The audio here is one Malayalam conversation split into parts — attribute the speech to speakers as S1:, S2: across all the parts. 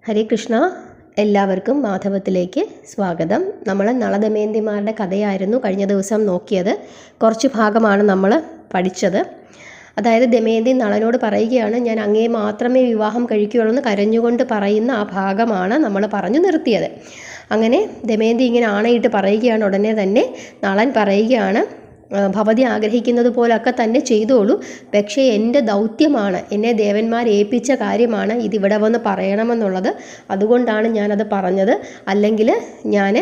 S1: ഹരേ കൃഷ്ണ. എല്ലാവർക്കും മാധവത്തിലേക്ക് സ്വാഗതം. നമ്മൾ നളദമയന്തിമാരുടെ കഥയായിരുന്നു കഴിഞ്ഞ ദിവസം നോക്കിയത്. കുറച്ച് ഭാഗമാണ് നമ്മൾ പഠിച്ചത്. അതായത് ദമയന്തി നളനോട് പറയുകയാണ്, ഞാൻ അങ്ങയെ മാത്രമേ വിവാഹം കഴിക്കുകയുള്ളൂ എന്ന് കരഞ്ഞുകൊണ്ട് പറയുന്ന ആ ഭാഗമാണ് നമ്മൾ പറഞ്ഞു നിർത്തിയത്. അങ്ങനെ ദമയന്തി ഇങ്ങനെ ആണയിട്ട് പറയുകയാണ്. ഉടനെ തന്നെ നളൻ പറയുകയാണ്, ഭവതി ആഗ്രഹിക്കുന്നത് പോലൊക്കെ തന്നെ ചെയ്തോളൂ, പക്ഷേ എൻ്റെ ദൗത്യമാണ്, എന്നെ ദേവന്മാർ ഏൽപ്പിച്ച കാര്യമാണ് ഇതിവിടെ വന്ന് പറയണമെന്നുള്ളത്. അതുകൊണ്ടാണ് ഞാനത് പറഞ്ഞത്. അല്ലെങ്കിൽ ഞാൻ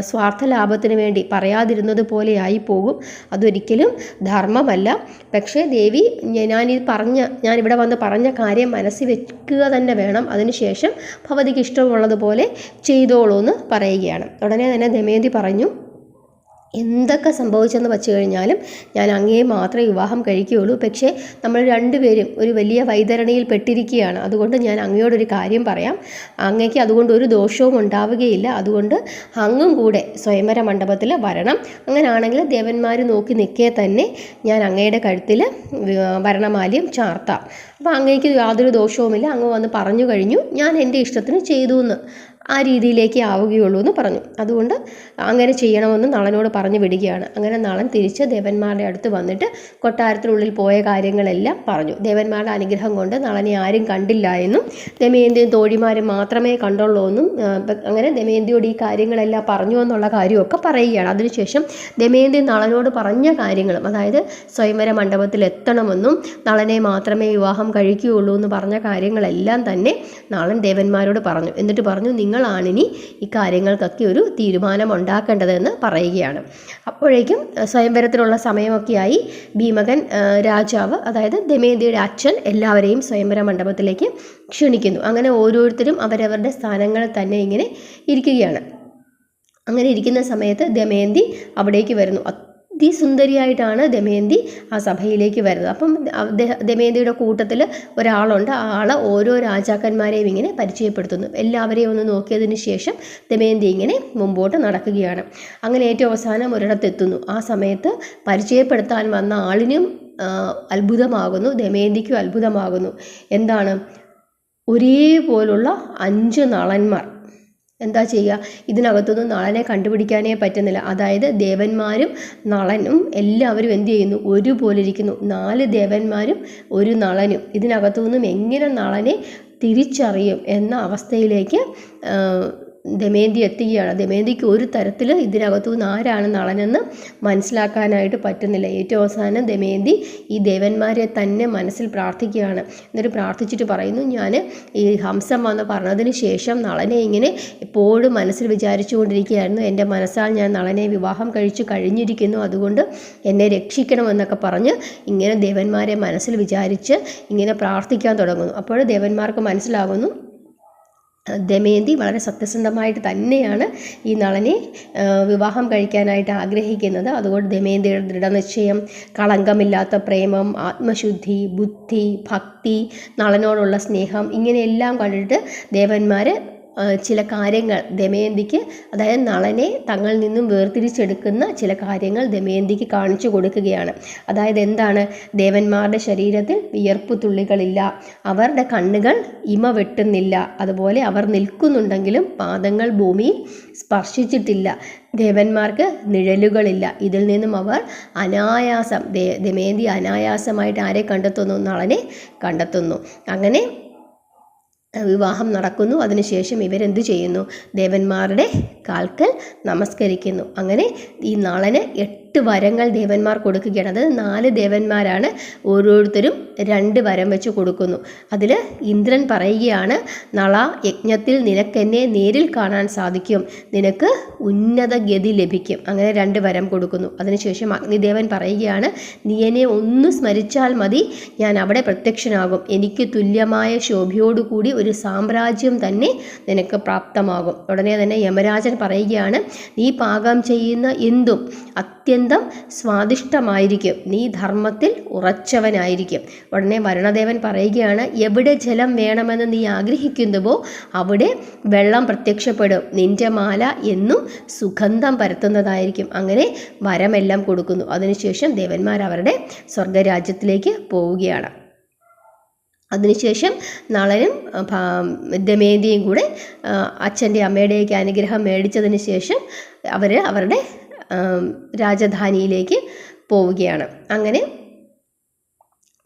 S1: സ്വാർത്ഥ ലാഭത്തിന് വേണ്ടി പറയാതിരുന്നത് പോലെ ആയിപ്പോകും. അതൊരിക്കലും ധർമ്മമല്ല. പക്ഷേ ദേവി, ഞാനിവിടെ വന്ന് പറഞ്ഞ കാര്യം മനസ്സിൽ വെക്കുക തന്നെ വേണം. അതിനുശേഷം ഭവതിക്ക് ഇഷ്ടമുള്ളതുപോലെ ചെയ്തോളൂ എന്ന് പറയുകയാണ്. ഉടനെ തന്നെ ദമയന്തി പറഞ്ഞു, എന്തൊക്കെ സംഭവിച്ചെന്ന് വച്ചു കഴിഞ്ഞാലും ഞാൻ അങ്ങയെ മാത്രമേ വിവാഹം കഴിക്കുകയുള്ളൂ. പക്ഷേ നമ്മൾ രണ്ടുപേരും ഒരു വലിയ വൈതരണിയിൽ പെട്ടിരിക്കുകയാണ്. അതുകൊണ്ട് ഞാൻ അങ്ങയോടൊരു കാര്യം പറയാം. അങ്ങയ്ക്ക് അതുകൊണ്ട് ഒരു ദോഷവും ഉണ്ടാവുകയില്ല. അതുകൊണ്ട് അങ്ങും കൂടെ സ്വയംവര മണ്ഡപത്തിൽ വരണം. അങ്ങനെയാണെങ്കിൽ ദേവന്മാർ നോക്കി നിൽക്കേ തന്നെ ഞാൻ അങ്ങയുടെ കഴുത്തിൽ വരണമാല്യം ചാർത്താം. അപ്പോൾ അങ്ങയ്ക്ക് യാതൊരു ദോഷവുമില്ല. അങ്ങ് വന്ന് പറഞ്ഞു കഴിഞ്ഞു, ഞാൻ എൻ്റെ ഇഷ്ടത്തിന് ചെയ്തു എന്ന് ആ രീതിയിലേക്ക് ആവുകയുള്ളൂ എന്ന് പറഞ്ഞു. അതുകൊണ്ട് അങ്ങനെ ചെയ്യണമെന്ന് നളനോട് പറഞ്ഞു വിടുകയാണ്. അങ്ങനെ നളൻ തിരിച്ച് ദേവന്മാരുടെ അടുത്ത് വന്നിട്ട് കൊട്ടാരത്തിനുള്ളിൽ പോയ കാര്യങ്ങളെല്ലാം പറഞ്ഞു. ദേവന്മാരുടെ അനുഗ്രഹം കൊണ്ട് നളനെ ആരും കണ്ടില്ല എന്നും ദമയന്തിയും തോഴിമാരും മാത്രമേ കണ്ടുള്ളൂ എന്നും അങ്ങനെ ദമയന്തിയോട് ഈ കാര്യങ്ങളെല്ലാം പറഞ്ഞു എന്നുള്ള കാര്യമൊക്കെ പറയുകയാണ്. അതിനുശേഷം ദമയന്തി നളനോട് പറഞ്ഞ കാര്യങ്ങളും, അതായത് സ്വയംവര മണ്ഡപത്തിൽ എത്തണമെന്നും നളനെ മാത്രമേ വിവാഹം കഴിക്കുകയുള്ളൂ എന്ന് പറഞ്ഞ കാര്യങ്ങളെല്ലാം തന്നെ നളൻ ദേവന്മാരോട് പറഞ്ഞു. എന്നിട്ട് പറഞ്ഞു, നിങ്ങളാണിനി ഈ കാര്യങ്ങൾക്കൊക്കെ ഒരു തീരുമാനം ഉണ്ടാക്കേണ്ടതെന്ന് പറയുകയാണ്. അപ്പോഴേക്കും സ്വയംവരത്തിനുള്ള സമയമൊക്കെയായി. ഭീമകൻ രാജാവ്, അതായത് ദമയന്തിയുടെ അച്ഛൻ, എല്ലാവരെയും സ്വയംവര മണ്ഡപത്തിലേക്ക് ക്ഷണിക്കുന്നു. അങ്ങനെ ഓരോരുത്തരും അവരവരുടെ സ്ഥാനങ്ങളിൽ തന്നെ ഇങ്ങനെ ഇരിക്കുകയാണ്. അങ്ങനെ ഇരിക്കുന്ന സമയത്ത് ദമയന്തി അവിടേക്ക് വരുന്നു. അതിസുന്ദരിയായിട്ടാണ് ദമയന്തി ആ സഭയിലേക്ക് വരുന്നത്. അപ്പം ദമയന്തിയുടെ കൂട്ടത്തിൽ ഒരാളുണ്ട്. ആ ആൾ ഓരോ രാജാക്കന്മാരെയും ഇങ്ങനെ പരിചയപ്പെടുത്തുന്നു. എല്ലാവരെയും ഒന്ന് നോക്കിയതിന് ശേഷം ദമയന്തി ഇങ്ങനെ മുമ്പോട്ട് നടക്കുകയാണ്. അങ്ങനെ ഏറ്റവും അവസാനം ഒരിടത്തെത്തുന്നു. ആ സമയത്ത് പരിചയപ്പെടുത്താൻ വന്ന ആളിനും അത്ഭുതമാകുന്നു, ദമയന്തിക്കും അത്ഭുതമാകുന്നു. എന്താണ്, ഒരേപോലുള്ള 5 നളന്മാർ. എന്താ ചെയ്യുക, ഇതിനകത്തൊന്നും നളനെ കണ്ടുപിടിക്കാനേ പറ്റുന്നില്ല. അതായത് ദേവന്മാരും നളനും എല്ലാവരും എന്ത് ചെയ്യുന്നു, ഒരുപോലെ ഇരിക്കുന്നു. 4 ദേവന്മാരും ഒരു നളനും. ഇതിനകത്തുനിന്നും എങ്ങനെ നളനെ തിരിച്ചറിയും എന്ന അവസ്ഥയിലേക്ക് ദമയന്തി എത്തുകയാണ്. ദമയന്തിക്ക് ഒരു തരത്തിൽ ഇതിനകത്തുനിന്ന് ആരാണ് നളനെന്ന് മനസ്സിലാക്കാനായിട്ട് പറ്റുന്നില്ല. ഏറ്റവും അവസാനം ദമയന്തി ഈ ദേവന്മാരെ തന്നെ മനസ്സിൽ പ്രാർത്ഥിക്കുകയാണ്. എന്നിട്ട് പ്രാർത്ഥിച്ചിട്ട് പറയുന്നു, ഞാൻ ഈ ഹംസം വന്ന് പറഞ്ഞതിന് ശേഷം നളനെ ഇങ്ങനെ എപ്പോഴും മനസ്സിൽ വിചാരിച്ചു കൊണ്ടിരിക്കുകയായിരുന്നു. എൻ്റെ മനസ്സാൽ ഞാൻ നളനെ വിവാഹം കഴിച്ചു കഴിഞ്ഞിരിക്കുന്നു, അതുകൊണ്ട് എന്നെ രക്ഷിക്കണമെന്നൊക്കെ പറഞ്ഞ് ഇങ്ങനെ ദേവന്മാരെ മനസ്സിൽ വിചാരിച്ച് ഇങ്ങനെ പ്രാർത്ഥിക്കാൻ തുടങ്ങുന്നു. അപ്പോൾ ദേവന്മാർക്ക് മനസ്സിലാകുന്നു, ദമയന്തി വളരെ സത്യസന്ധമായിട്ട് തന്നെയാണ് ഈ നളനെ വിവാഹം കഴിക്കാനായിട്ട് ആഗ്രഹിക്കുന്നത്. അതുകൊണ്ട് ദമയന്തിയുടെ ദൃഢനിശ്ചയം, കളങ്കമില്ലാത്ത പ്രേമം, ആത്മശുദ്ധി, ബുദ്ധി, ഭക്തി, നളനോടുള്ള സ്നേഹം, ഇങ്ങനെയെല്ലാം കണ്ടിട്ട് ദേവന്മാർ ചില കാര്യങ്ങൾ ദമയന്തിക്ക്, അതായത് നളനെ തങ്ങളിൽ നിന്നും വേർതിരിച്ചെടുക്കുന്ന ചില കാര്യങ്ങൾ ദമയന്തിക്ക് കാണിച്ചു കൊടുക്കുകയാണ്. അതായത് എന്താണ്, ദേവന്മാരുടെ ശരീരത്തിൽ വിയർപ്പ് തുള്ളികളില്ല, അവരുടെ കണ്ണുകൾ ഇമ വെട്ടുന്നില്ല, അതുപോലെ അവർ നിൽക്കുന്നുണ്ടെങ്കിലും പാദങ്ങൾ ഭൂമിയിൽ സ്പർശിച്ചിട്ടില്ല, ദേവന്മാർക്ക് നിഴലുകളില്ല. ഇതിൽ നിന്നും അവർ അനായാസം, ദമയന്തി അനായാസമായിട്ട് ആരെ കണ്ടെത്തുന്നു, നളനെ കണ്ടെത്തുന്നു. അങ്ങനെ വിവാഹം നടക്കുന്നു. അതിനുശേഷം ഇവരെന്ത് ചെയ്യുന്നു, ദേവന്മാരുടെ കാൽക്കൽ നമസ്കരിക്കുന്നു. അങ്ങനെ ഈ നളന് 8 വരങ്ങൾ ദേവന്മാർ കൊടുക്കുകയാണ്. അത് 4 ദേവന്മാരാണ്, ഓരോരുത്തരും 2 വരം വെച്ച് കൊടുക്കുന്നു. അതിൽ ഇന്ദ്രൻ പറയുകയാണ്, നള, യജ്ഞത്തിൽ നിനക്കെന്നെ നേരിൽ കാണാൻ സാധിക്കും, നിനക്ക് ഉന്നത ഗതി ലഭിക്കും. അങ്ങനെ 2 വരം കൊടുക്കുന്നു. അതിനുശേഷം അഗ്നിദേവൻ പറയുകയാണ്, നീ എന്നെ ഒന്ന് സ്മരിച്ചാൽ മതി, ഞാൻ അവിടെ പ്രത്യക്ഷനാകും, എനിക്ക് തുല്യമായ ശോഭയോടുകൂടി ഒരു സാമ്രാജ്യം തന്നെ നിനക്ക് പ്രാപ്തമാകും. ഉടനെ തന്നെ യമരാജൻ പറയുകയാണ്, നീ പാകം ചെയ്യുന്ന എന്തും അത്യന്തം സ്വാദിഷ്ടമായിരിക്കും, നീ ധർമ്മത്തിൽ ഉറച്ചവനായിരിക്കും. ഉടനെ വരുണദേവൻ പറയുകയാണ്, എവിടെ ജലം വേണമെന്ന് നീ ആഗ്രഹിക്കുന്നുവോ അവിടെ വെള്ളം പ്രത്യക്ഷപ്പെടും, നിന്റെ മാല എന്നും സുഗന്ധം പരത്തുന്നതായിരിക്കും. അങ്ങനെ വരമെല്ലാം കൊടുക്കുന്നു. അതിനുശേഷം ദേവന്മാർ അവരുടെ സ്വർഗരാജ്യത്തിലേക്ക് പോവുകയാണ്. അതിനുശേഷം നളനും ദമയന്തിയും കൂടെ അച്ഛൻ്റെ അമ്മയുടെയൊക്കെ അനുഗ്രഹം മേടിച്ചതിന് ശേഷം അവർ അവരുടെ രാജധാനിയിലേക്ക് പോവുകയാണ്. അങ്ങനെ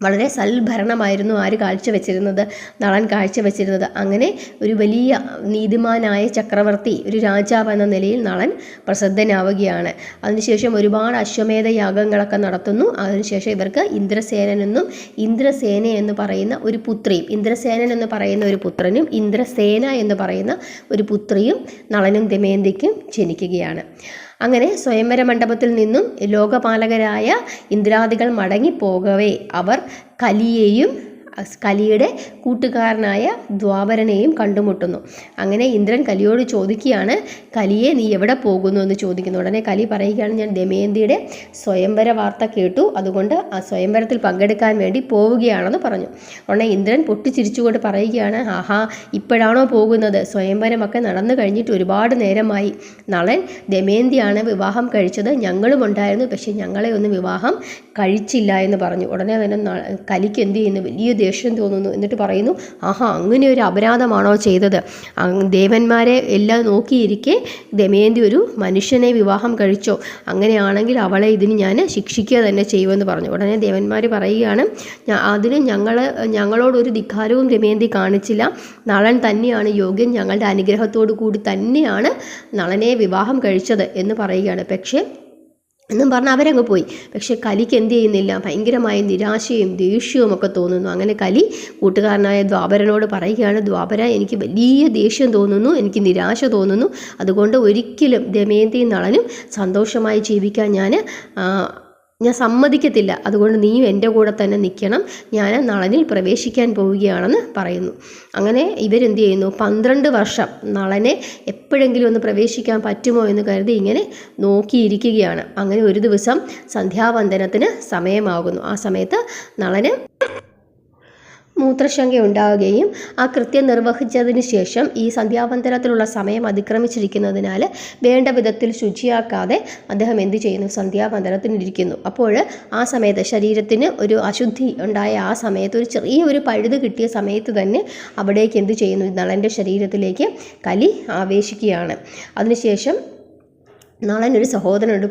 S1: വളരെ സൽഭരണമായിരുന്നു ആര് കാഴ്ചവെച്ചിരുന്നത്? നളൻ കാഴ്ചവെച്ചിരുന്നത്. അങ്ങനെ ഒരു വലിയ നീതിമാനായ ചക്രവർത്തി, ഒരു രാജാവ് എന്ന നിലയിൽ നളൻ പ്രസിദ്ധനാവുകയാണ്. അതിനുശേഷം ഒരുപാട് അശ്വമേധ യാഗങ്ങളൊക്കെ നടത്തുന്നു. അതിനുശേഷം ഇവർക്ക് ഇന്ദ്രസേനനെന്നും ഇന്ദ്രസേന എന്ന് പറയുന്ന ഒരു പുത്രിയും, ഇന്ദ്രസേനൻ എന്ന് പറയുന്ന ഒരു പുത്രനും ഇന്ദ്രസേന എന്ന് പറയുന്ന ഒരു പുത്രിയും നളനും ദമയന്തിക്കും ജനിക്കുകയാണ്. അങ്ങനെ സ്വയംവര മണ്ഡപത്തിൽ നിന്നും ലോകപാലകരായ ഇന്ദ്രാദികൾ മടങ്ങിപ്പോകവേ അവർ കലിയെയും കലിയുടെ കൂട്ടുകാരനായ ദ്വാപരനെയും കണ്ടുമുട്ടുന്നു. അങ്ങനെ ഇന്ദ്രൻ കലിയോട് ചോദിക്കുകയാണ്, കലിയെ നീ എവിടെ പോകുന്നു എന്ന് ചോദിക്കുന്നു. ഉടനെ കലി പറയുകയാണ്, ഞാൻ ദമയന്തിയുടെ സ്വയംവര വാർത്ത കേട്ടു, അതുകൊണ്ട് ആ സ്വയംവരത്തിൽ പങ്കെടുക്കാൻ വേണ്ടി പോവുകയാണെന്ന് പറഞ്ഞു. ഉടനെ ഇന്ദ്രൻ പൊട്ടിച്ചിരിച്ചുകൊണ്ട് പറയുകയാണ്, ആഹാ, ഇപ്പോഴാണോ പോകുന്നത്? സ്വയംവരമൊക്കെ നടന്നു കഴിഞ്ഞിട്ട് ഒരുപാട് നേരമായി. നളൻ ദമയന്തിയാണ് വിവാഹം കഴിച്ചത്, ഞങ്ങളും ഉണ്ടായിരുന്നു, പക്ഷേ ഞങ്ങളെ ഒന്നും വിവാഹം കഴിച്ചില്ല എന്ന് പറഞ്ഞു. ഉടനെ തന്നെ കലിക്ക് എന്ത് ചെയ്യുന്നു? വലിയ ദേഷ്യം തോന്നുന്നു. എന്നിട്ട് പറയുന്നു, ആഹാ, അങ്ങനെ ഒരു അപരാധമാണോ ചെയ്തത്? ദേവന്മാരെ എല്ലാം നോക്കിയിരിക്കെ ദമയന്തി ഒരു മനുഷ്യനെ വിവാഹം കഴിച്ചോ? അങ്ങനെയാണെങ്കിൽ അവളെ ഇതിന് ഞാൻ ശിക്ഷിക്കുക തന്നെ ചെയ്യുമെന്ന് പറഞ്ഞു. ഉടനെ ദേവന്മാർ പറയുകയാണ്, അതിന് ഞങ്ങളോടൊരു ധിക്കാരവും ദമയന്തി കാണിച്ചില്ല. നളൻ തന്നെയാണ് യോഗ്യൻ, ഞങ്ങളുടെ അനുഗ്രഹത്തോടു കൂടി തന്നെയാണ് നളനെ വിവാഹം കഴിച്ചത് എന്ന് പറയുകയാണ്. പക്ഷേ എന്നും പറഞ്ഞ് അവരങ്ങ് പോയി. പക്ഷെ കലിക്ക് എന്ത് ചെയ്യുന്നില്ല? ഭയങ്കരമായ നിരാശയും ദേഷ്യവും ഒക്കെ തോന്നുന്നു. അങ്ങനെ കലി കൂട്ടുകാരനായ ദ്വാപരനോട് പറയുകയാണ്, ദ്വാപര, എനിക്ക് വലിയ ദേഷ്യം തോന്നുന്നു, എനിക്ക് നിരാശ തോന്നുന്നു, അതുകൊണ്ട് ഒരിക്കലും ദമയന്തിയും നളനും സന്തോഷമായി ജീവിക്കാൻ ഞാൻ സമ്മതിക്കത്തില്ല. അതുകൊണ്ട് നീയും എൻ്റെ കൂടെ തന്നെ നിൽക്കണം, ഞാൻ നളനിൽ പ്രവേശിക്കാൻ പോവുകയാണെന്ന് പറയുന്നു. അങ്ങനെ ഇവരെന്ത് ചെയ്യുന്നു? 12 വർഷം നളനെ എപ്പോഴെങ്കിലും ഒന്ന് പ്രവേശിക്കാൻ പറ്റുമോ എന്ന് കരുതി ഇങ്ങനെ നോക്കിയിരിക്കുകയാണ്. അങ്ങനെ ഒരു ദിവസം സന്ധ്യാവന്ദനത്തിന് സമയമാകുന്നു. ആ സമയത്ത് നളന് മൂത്രശങ്ക ഉണ്ടാവുകയും ആ കൃത്യം നിർവഹിച്ചതിന് ശേഷം ഈ സന്ധ്യാവന്തരത്തിലുള്ള സമയം അതിക്രമിച്ചിരിക്കുന്നതിനാൽ വേണ്ട വിധത്തിൽ ശുചിയാക്കാതെ അദ്ദേഹം എന്ത് ചെയ്യുന്നു? സന്ധ്യാവന്തരത്തിനിരിക്കുന്നു. അപ്പോൾ ആ സമയത്ത് ശരീരത്തിന് ഒരു അശുദ്ധി ഉണ്ടായ ആ സമയത്ത്, ഒരു ചെറിയ ഒരു പഴുത് കിട്ടിയ സമയത്ത് തന്നെ അവിടേക്ക് എന്ത് ചെയ്യുന്നു? നളൻ്റെ ശരീരത്തിലേക്ക് കലി ആവേശിക്കുകയാണ്. അതിനുശേഷം നളനൊരു സഹോദരനുണ്ട്,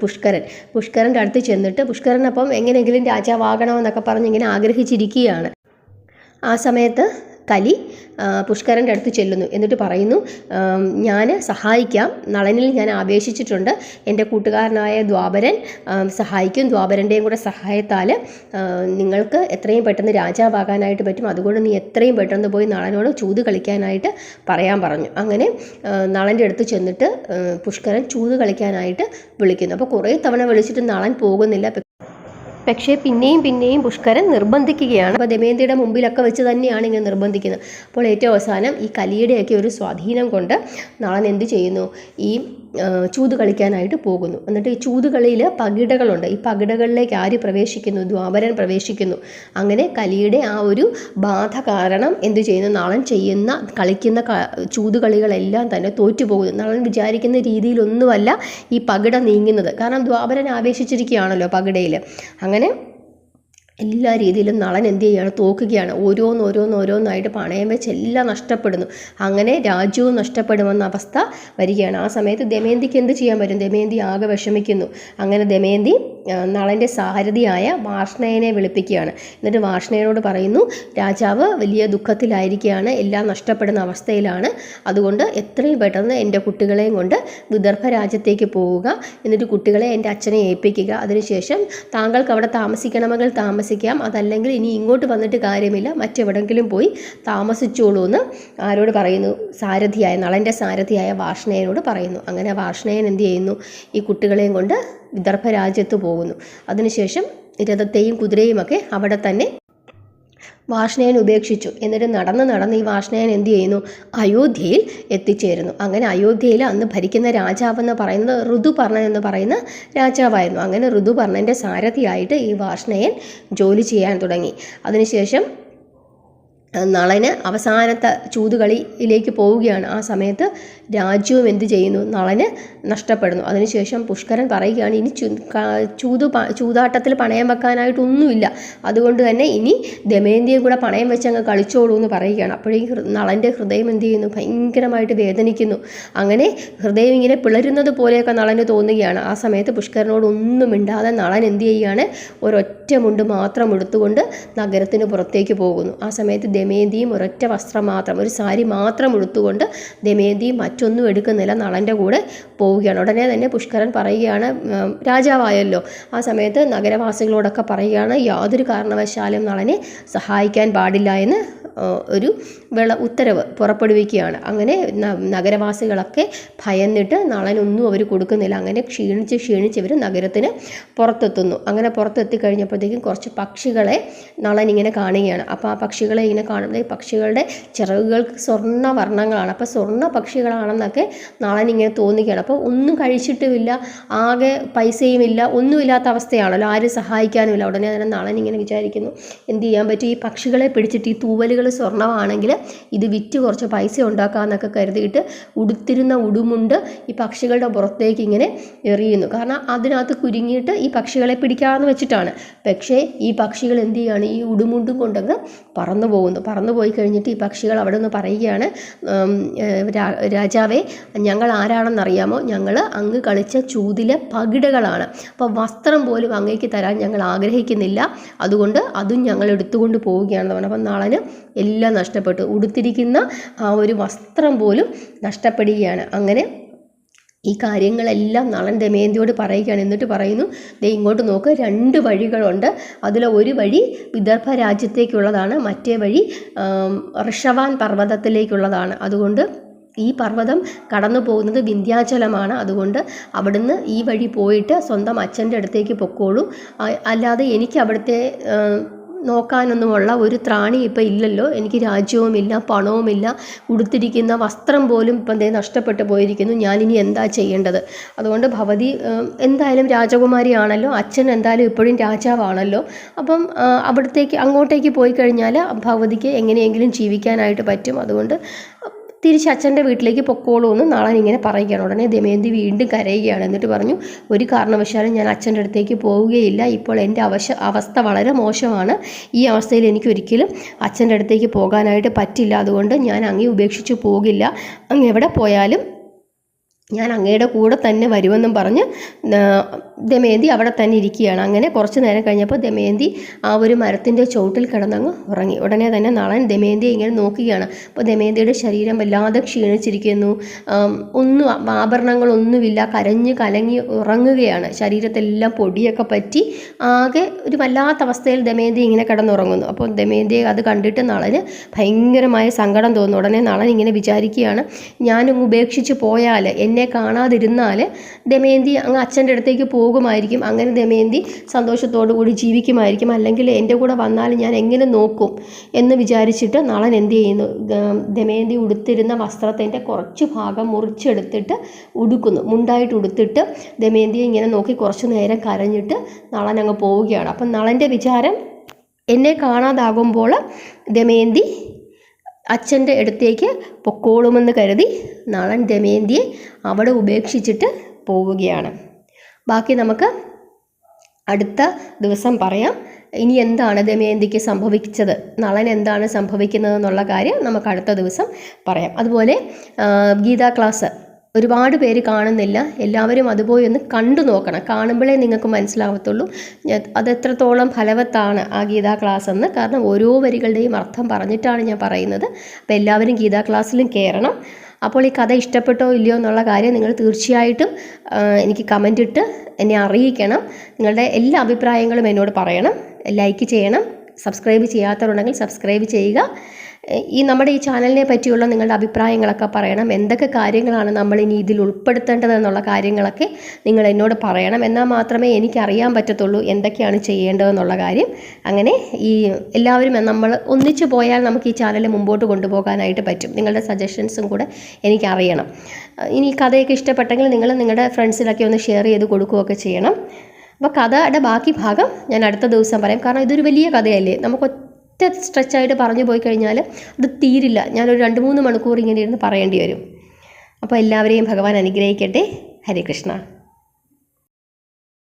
S1: പുഷ്കരൻ്റെ അടുത്ത് ചെന്നിട്ട് പുഷ്കരനപ്പം എങ്ങനെയെങ്കിലും രാജാവാകണമെന്നൊക്കെ പറഞ്ഞ് ഇങ്ങനെ ആഗ്രഹിച്ചിരിക്കുകയാണ്. ആ സമയത്ത് കലി പുഷ്കരൻ്റെ അടുത്ത് ചെല്ലുന്നു. എന്നിട്ട് പറയുന്നു, ഞാൻ സഹായിക്കാം, നളനിൽ ഞാൻ ആവേശിച്ചിട്ടുണ്ട്, എൻ്റെ കൂട്ടുകാരനായ ദ്വാപരൻ സഹായിക്കും, ദ്വാപരൻ്റെയും കൂടെ സഹായത്താൽ നിങ്ങൾക്ക് എത്രയും പെട്ടെന്ന് രാജാവാകാനായിട്ട് പറ്റും, അതുകൊണ്ട് നീ എത്രയും പെട്ടെന്ന് പോയി നളനോട് ചൂത് കളിക്കാനായിട്ട് പറയാൻ പറഞ്ഞു. അങ്ങനെ നളൻ്റെ അടുത്ത് ചെന്നിട്ട് പുഷ്കരൻ ചൂത് കളിക്കാനായിട്ട് വിളിക്കുന്നു. അപ്പോൾ കുറേ തവണ വിളിച്ചിട്ട് നളൻ പോകുന്നില്ല. പക്ഷേ പിന്നെയും പുഷ്കരൻ നിർബന്ധിക്കുകയാണ്. അപ്പോൾ ദമയന്തിയുടെ മുമ്പിലൊക്കെ വെച്ച് തന്നെയാണ് ഇങ്ങനെ നിർബന്ധിക്കുന്നത്. അപ്പോൾ ഏറ്റവും അവസാനം ഈ കലിയുടെയൊക്കെ ഒരു സ്വാധീനം കൊണ്ട് നളൻ എന്ത് ചെയ്യുന്നു? ഈ ചൂത് കളിക്കാനായിട്ട് പോകുന്നു. എന്നിട്ട് ഈ ചൂതുകളിയിൽ പകിടകളുണ്ട്. ഈ പകിടകളിലേക്ക് ആര് പ്രവേശിക്കുന്നു? ദ്വാപരൻ പ്രവേശിക്കുന്നു. അങ്ങനെ കലിയുടെ ആ ഒരു ബാധ കാരണം എന്ത് ചെയ്യുന്നു? നളൻ കളിക്കുന്ന ചൂതുകളികളെല്ലാം തന്നെ തോറ്റുപോകുന്നു. നളൻ വിചാരിക്കുന്ന രീതിയിലൊന്നുമല്ല ഈ പകിട നീങ്ങുന്നത്. കാരണം ദ്വാപരൻ ആവേശിച്ചിരിക്കുകയാണല്ലോ പകിടയിൽ. അങ്ങനെ എല്ലാ രീതിയിലും നളൻ എന്ത് ചെയ്യുകയാണ്? തോക്കുകയാണ്. ഓരോന്നായിട്ട് പണയം വെച്ച് എല്ലാം നഷ്ടപ്പെടുന്നു. അങ്ങനെ രാജ്യവും നഷ്ടപ്പെടുമെന്ന അവസ്ഥ വരികയാണ്. ആ സമയത്ത് ദമയന്തിക്ക് എന്ത് ചെയ്യാൻ പറ്റും? ദമയന്തി ആകെ വിഷമിക്കുന്നു. അങ്ങനെ ദമയന്തി നളൻ്റെ സാരഥിയായ വാർഷ്ണേയനെ വിളിപ്പിക്കുകയാണ്. എന്നിട്ട് വാർഷ്ണേയനോട് പറയുന്നു, രാജാവ് വലിയ ദുഃഖത്തിലായിരിക്കുകയാണ്, എല്ലാം നഷ്ടപ്പെടുന്ന അവസ്ഥയിലാണ്, അതുകൊണ്ട് എത്രയും പെട്ടെന്ന് എൻ്റെ കുട്ടികളെയും കൊണ്ട് വിദർഭ രാജ്യത്തേക്ക് പോവുക, എന്നിട്ട് കുട്ടികളെ എൻ്റെ അച്ഛനെ ഏൽപ്പിക്കുക, അതിനുശേഷം താങ്കൾക്ക് അവിടെ താമസിക്കണമെങ്കിൽ താമസിക്കാം, അതല്ലെങ്കിൽ ഇനി ഇങ്ങോട്ട് വന്നിട്ട് കാര്യമില്ല, മറ്റെവിടെങ്കിലും പോയി താമസിച്ചോളൂ എന്ന് ആരോട് പറയുന്നു? നളൻ്റെ സാരഥിയായ വാർഷ്ണേയനോട് പറയുന്നു. അങ്ങനെ വാർഷ്ണേയൻ എന്ത് ചെയ്യുന്നു? ഈ കുട്ടികളെയും കൊണ്ട് വിദർഭ രാജ്യത്ത് പോകുന്നു. അതിനുശേഷം രഥത്തെയും കുതിരയുമൊക്കെ അവിടെ തന്നെ വാർഷ്ണേയൻ ഉപേക്ഷിച്ചു. എന്നിട്ട് നടന്ന് ഈ വാർഷ്ണേയൻ എന്ത് ചെയ്യുന്നു? അയോധ്യയിൽ എത്തിച്ചേരുന്നു. അങ്ങനെ അയോധ്യയിൽ അന്ന് ഭരിക്കുന്ന രാജാവെന്ന് പറയുന്നത് ഋതുപർണൻ എന്ന് പറയുന്ന രാജാവായിരുന്നു. അങ്ങനെ ഋതുപർണൻ്റെ സാരഥിയായിട്ട് ഈ വാർഷ്ണേയൻ ജോലി ചെയ്യാൻ തുടങ്ങി. അതിനുശേഷം നളന് അവസാനത്തെ ചൂതുകളിയിലേക്ക് പോവുകയാണ്. ആ സമയത്ത് രാജ്യവും എന്ത് ചെയ്യുന്നു, നളന് നഷ്ടപ്പെടുന്നു. അതിനുശേഷം പുഷ്കരൻ പറയുകയാണ്, ഇനി ചൂതാട്ടത്തിൽ പണയം വെക്കാനായിട്ടൊന്നുമില്ല, അതുകൊണ്ട് തന്നെ ഇനി ദമയന്തിയും കൂടെ പണയം വെച്ച് അങ്ങ് കളിച്ചോളൂ എന്ന് പറയുകയാണ്. അപ്പോഴേക്കും നളൻ്റെ ഹൃദയം എന്ത് ചെയ്യുന്നു, ഭയങ്കരമായിട്ട് വേദനിക്കുന്നു. അങ്ങനെ ഹൃദയം ഇങ്ങനെ പിളരുന്നത് പോലെയൊക്കെ നളന് തോന്നുകയാണ്. ആ സമയത്ത് പുഷ്കരനോട് ഒന്നും മിണ്ടാതെ നളൻ എന്ത് ചെയ്യുകയാണ്, ഒരൊറ്റ മുണ്ട് മാത്രം എടുത്തുകൊണ്ട് നഗരത്തിന് പുറത്തേക്ക് പോകുന്നു. ആ സമയത്ത് ദമയന്തിയും ഒരൊറ്റ വസ്ത്രം മാത്രം, ഒരു സാരി മാത്രം ഉടുത്തുകൊണ്ട് ദമയന്തിയും മറ്റൊന്നും എടുക്കുന്നില്ല, നളൻ്റെ കൂടെ പോവുകയാണ്. ഉടനെ തന്നെ പുഷ്കരൻ പറയുകയാണ്, രാജാവായല്ലോ, ആ സമയത്ത് നഗരവാസികളോടൊക്കെ പറയുകയാണ്, യാതൊരു കാരണവശാലും നളനെ സഹായിക്കാൻ പാടില്ല എന്ന് ഒരു ഉത്തരവ് പുറപ്പെടുവിക്കുകയാണ്. അങ്ങനെ നഗരവാസികളൊക്കെ ഭയന്നിട്ട് നളനൊന്നും അവർ കൊടുക്കുന്നില്ല. അങ്ങനെ ക്ഷീണിച്ച് ഇവർ നഗരത്തിന് പുറത്തെത്തുന്നു. അങ്ങനെ പുറത്തെത്തിക്കഴിഞ്ഞപ്പോഴത്തേക്കും കുറച്ച് പക്ഷികളെ നളൻ ഇങ്ങനെ കാണുകയാണ്. അപ്പോൾ ആ പക്ഷികളെ ഇങ്ങനെ കാണുമ്പോൾ പക്ഷികളുടെ ചിറകുകൾക്ക് സ്വർണ്ണ വർണ്ണങ്ങളാണ്. അപ്പോൾ സ്വർണ്ണ പക്ഷികളാണെന്നൊക്കെ നളൻ ഇങ്ങനെ തോന്നുകയാണ്. അപ്പോൾ ഒന്നും കഴിച്ചിട്ടുമില്ല, ആകെ പൈസയും ഇല്ല, ഒന്നുമില്ലാത്ത അവസ്ഥയാണല്ലോ, ആരും സഹായിക്കാനുമില്ല. ഉടനെ തന്നെ നളൻ ഇങ്ങനെ വിചാരിക്കുന്നു, എന്ത് ചെയ്യാൻ പറ്റും, ഈ പക്ഷികളെ പിടിച്ചിട്ട് ഈ തൂവലുകൾ സ്വർണ്ണമാണെങ്കിൽ ഇത് വിറ്റ് കുറച്ച് പൈസ ഉണ്ടാക്കാമെന്നൊക്കെ കരുതിയിട്ട് ഉടുത്തിരുന്ന ഉടുമുണ്ട് ഈ പക്ഷികളുടെ പുറത്തേക്ക് ഇങ്ങനെ എറിയുന്നു. കാരണം അതിനകത്ത് കുരുങ്ങിയിട്ട് ഈ പക്ഷികളെ പിടിക്കാമെന്ന് വെച്ചിട്ടാണ്. പക്ഷേ ഈ പക്ഷികൾ എന്ത് ചെയ്യുകയാണ്, ഈ ഉടുമുണ്ടും കൊണ്ടങ്ങ് പറന്നു പോകുന്നു. പറന്നു പോയി കഴിഞ്ഞിട്ട് ഈ പക്ഷികൾ അവിടെ നിന്ന് പറയുകയാണ്, രാജാവേ, ഞങ്ങൾ ആരാണെന്നറിയാമോ, ഞങ്ങൾ അങ്ങ് കളിച്ച ചൂതിലെ പകിടകളാണ്. അപ്പോൾ വസ്ത്രം പോലും അങ്ങേക്ക് തരാൻ ഞങ്ങൾ ആഗ്രഹിക്കുന്നില്ല, അതുകൊണ്ട് അതും ഞങ്ങൾ എടുത്തുകൊണ്ട് പോവുകയാണെന്ന് പറഞ്ഞു. അപ്പം നളന് എല്ലാം നഷ്ടപ്പെട്ടു, ഉടുത്തിരിക്കുന്ന ആ ഒരു വസ്ത്രം പോലും നഷ്ടപ്പെടുകയാണ്. അങ്ങനെ ഈ കാര്യങ്ങളെല്ലാം നളൻ ദമയന്തിയോട് പറയുകയാണ്. എന്നിട്ട് പറയുന്നു, ദേ ഇങ്ങോട്ട് നോക്ക്, 2 വഴികളുണ്ട്, അതിൽ ഒരു വഴി വിദർഭ രാജ്യത്തേക്കുള്ളതാണ്, മറ്റേ വഴി ഋഷവാൻ പർവ്വതത്തിലേക്കുള്ളതാണ്. അതുകൊണ്ട് ഈ പർവ്വതം കടന്നു പോകുന്നത് വിന്ധ്യാചലമാണ്, അതുകൊണ്ട് അവിടുന്ന് ഈ വഴി പോയിട്ട് സ്വന്തം അച്ഛൻ്റെ അടുത്തേക്ക് പൊക്കോളൂ, അല്ലാതെ എനിക്ക് അവിടുത്തെ നോക്കാനൊന്നുമുള്ള ഒരു ത്രാണി ഇപ്പം ഇല്ലല്ലോ, എനിക്ക് രാജ്യവുമില്ല, പണവുമില്ല, ഉടുത്തിരിക്കുന്ന വസ്ത്രം പോലും ഇപ്പം ദേ നഷ്ടപ്പെട്ടു പോയിരിക്കുന്നു, ഞാനിനി എന്താ ചെയ്യേണ്ടത്? അതുകൊണ്ട് ഭവതി എന്തായാലും രാജകുമാരിയാണല്ലോ, അച്ഛൻ എന്തായാലും ഇപ്പോഴും രാജാവാണല്ലോ, അപ്പം അങ്ങോട്ടേക്ക് പോയി കഴിഞ്ഞാൽ ഭവതിക്ക് എങ്ങനെയെങ്കിലും ജീവിക്കാനായിട്ട് പറ്റും, അതുകൊണ്ട് തിരിച്ച് അച്ഛൻ്റെ വീട്ടിലേക്ക് പൊക്കോളൂ എന്ന് നളൻ ഇങ്ങനെ പറയുകയാണ്. ഉടനെ ദമയന്തി വീണ്ടും കരയുകയാണ്. എന്നിട്ട് പറഞ്ഞു, ഒരു കാരണവശാലും ഞാൻ അച്ഛൻ്റെ അടുത്തേക്ക് പോവുകയില്ല, ഇപ്പോൾ എൻ്റെ അവസ്ഥ വളരെ മോശമാണ്, ഈ അവസ്ഥയിൽ എനിക്കൊരിക്കലും അച്ഛൻ്റെ അടുത്തേക്ക് പോകാനായിട്ട് പറ്റില്ല, അതുകൊണ്ട് ഞാൻ അങ്ങേ ഉപേക്ഷിച്ച് പോകില്ല, അങ്ങ് എവിടെ പോയാലും ഞാൻ അങ്ങയുടെ കൂടെ തന്നെ വരുമെന്നും പറഞ്ഞ് ദമയന്തി അവിടെ തന്നെ ഇരിക്കുകയാണ്. അങ്ങനെ കുറച്ച് നേരം കഴിഞ്ഞപ്പോൾ ദമയന്തി ആ ഒരു മരത്തിൻ്റെ ചോട്ടിൽ കിടന്നങ്ങ് ഉറങ്ങി. ഉടനെ തന്നെ നളൻ ദമയന്തിയെ ഇങ്ങനെ നോക്കുകയാണ്. അപ്പോൾ ദമയന്തിയുടെ ശരീരം വല്ലാതെ ക്ഷീണിച്ചിരിക്കുന്നു, ആഭരണങ്ങളൊന്നുമില്ല, കരഞ്ഞ് കലങ്ങി ഉറങ്ങുകയാണ്. ശരീരത്തെല്ലാം പൊടിയൊക്കെ പറ്റി ആകെ ഒരു വല്ലാത്ത അവസ്ഥയിൽ ദമയന്തി ഇങ്ങനെ കിടന്നുറങ്ങുന്നു. അപ്പോൾ ദമയന്തിയെ അത് കണ്ടിട്ട് നളന് ഭയങ്കരമായ സങ്കടം തോന്നുന്നു. ഉടനെ നളൻ ഇങ്ങനെ വിചാരിക്കുകയാണ്, ഞാനങ്ങ് ഉപേക്ഷിച്ച് പോയാൽ, എന്നെ കാണാതിരുന്നാൽ ദമയന്തി അങ്ങ് അച്ഛൻ്റെ അടുത്തേക്ക് പോകുമായിരിക്കും, അങ്ങനെ ദമയന്തി സന്തോഷത്തോടു കൂടി ജീവിക്കുമായിരിക്കും, അല്ലെങ്കിൽ എൻ്റെ കൂടെ വന്നാൽ ഞാൻ എങ്ങനെ നോക്കും എന്ന് വിചാരിച്ചിട്ട് നളൻ എന്ത് ചെയ്യുന്നു, ദമയന്തി ഉടുത്തിരുന്ന വസ്ത്രത്തിൻ്റെ കുറച്ച് ഭാഗം മുറിച്ചെടുത്തിട്ട് ഉടുക്കുന്നു, മുണ്ടായിട്ട് ഉടുത്തിട്ട് ദമയന്തിയെ ഇങ്ങനെ നോക്കി കുറച്ച് നേരം കരഞ്ഞിട്ട് നളൻ അങ്ങ് പോവുകയാണ്. അപ്പം നളൻ്റെ വിചാരം, എന്നെ കാണാതാകുമ്പോൾ ദമയന്തി അച്ഛൻ്റെ അടുത്തേക്ക് പൊക്കോളുമെന്ന് കരുതി നളൻ ദമയന്തിയെ അവിടെ ഉപേക്ഷിച്ചിട്ട് പോവുകയാണ്. ബാക്കി നമുക്ക് അടുത്ത ദിവസം പറയാം. ഇനി എന്താണ് ദമയന്തിക്ക് സംഭവിച്ചത്, നളൻ എന്താണ് സംഭവിക്കുന്നത് എന്നുള്ള കാര്യം നമുക്ക് അടുത്ത ദിവസം പറയാം. അതുപോലെ ഗീതാ ക്ലാസ് ഒരുപാട് പേര് കാണുന്നില്ല, എല്ലാവരും അതുപോയി ഒന്ന് കണ്ടു നോക്കണം, കാണുമ്പോഴേ നിങ്ങൾക്ക് മനസ്സിലാവത്തുള്ളൂ അത് എത്രത്തോളം ഫലവത്താണ് ആ ഗീതാ ക്ലാസ് എന്ന്. കാരണം ഓരോ വരികളുടെയും അർത്ഥം പറഞ്ഞിട്ടാണ് ഞാൻ പറയുന്നത്. അപ്പോൾ എല്ലാവരും ഗീതാ ക്ലാസ്സിലും കയറണം. അപ്പോൾ ഈ കഥ ഇഷ്ടപ്പെട്ടോ ഇല്ലയോ എന്നുള്ള കാര്യം നിങ്ങൾ തീർച്ചയായിട്ടും എനിക്ക് കമൻ്റ് ഇട്ട് എന്നെ അറിയിക്കണം. നിങ്ങളുടെ എല്ലാ അഭിപ്രായങ്ങളും എന്നോട് പറയണം, ലൈക്ക് ചെയ്യണം, സബ്സ്ക്രൈബ് ചെയ്യാത്തവരുണ്ടെങ്കിൽ സബ്സ്ക്രൈബ് ചെയ്യുക. നമ്മുടെ ഈ ചാനലിനെ പറ്റിയുള്ള നിങ്ങളുടെ അഭിപ്രായങ്ങളൊക്കെ പറയണം. എന്തൊക്കെ കാര്യങ്ങളാണ് നമ്മൾ ഇനി ഇതിൽ ഉൾപ്പെടുത്തേണ്ടതെന്നുള്ള കാര്യങ്ങളൊക്കെ നിങ്ങൾ എന്നോട് പറയണം. എന്നാൽ മാത്രമേ എനിക്കറിയാൻ പറ്റത്തുള്ളൂ എന്തൊക്കെയാണ് ചെയ്യേണ്ടതെന്നുള്ള കാര്യം. അങ്ങനെ ഈ എല്ലാവരും നമ്മൾ ഒന്നിച്ചു പോയാൽ നമുക്ക് ഈ ചാനൽ മുമ്പോട്ട് കൊണ്ടുപോകാനായിട്ട് പറ്റും. നിങ്ങളുടെ സജഷൻസും കൂടെ എനിക്കറിയണം. ഇനി കഥയൊക്കെ ഇഷ്ടപ്പെട്ടെങ്കിൽ നിങ്ങൾ നിങ്ങളുടെ ഫ്രണ്ട്സിലൊക്കെ ഒന്ന് ഷെയർ ചെയ്ത് കൊടുക്കുകയൊക്കെ ചെയ്യണം. അപ്പോൾ കഥയുടെ ബാക്കി ഭാഗം ഞാൻ അടുത്ത ദിവസം പറയാം. കാരണം ഇതൊരു വലിയ കഥയല്ലേ, നമുക്ക് ഒറ്റ സ്ട്രെച്ചായിട്ട് പറഞ്ഞു പോയി കഴിഞ്ഞാൽ അത് തീരില്ല. ഞാനൊരു 2-3 മണിക്കൂർ ഇങ്ങനെ ഇരുന്ന് പറയേണ്ടി വരും. അപ്പോൾ എല്ലാവരെയും ഭഗവാൻ അനുഗ്രഹിക്കട്ടെ. ഹരേ കൃഷ്ണ.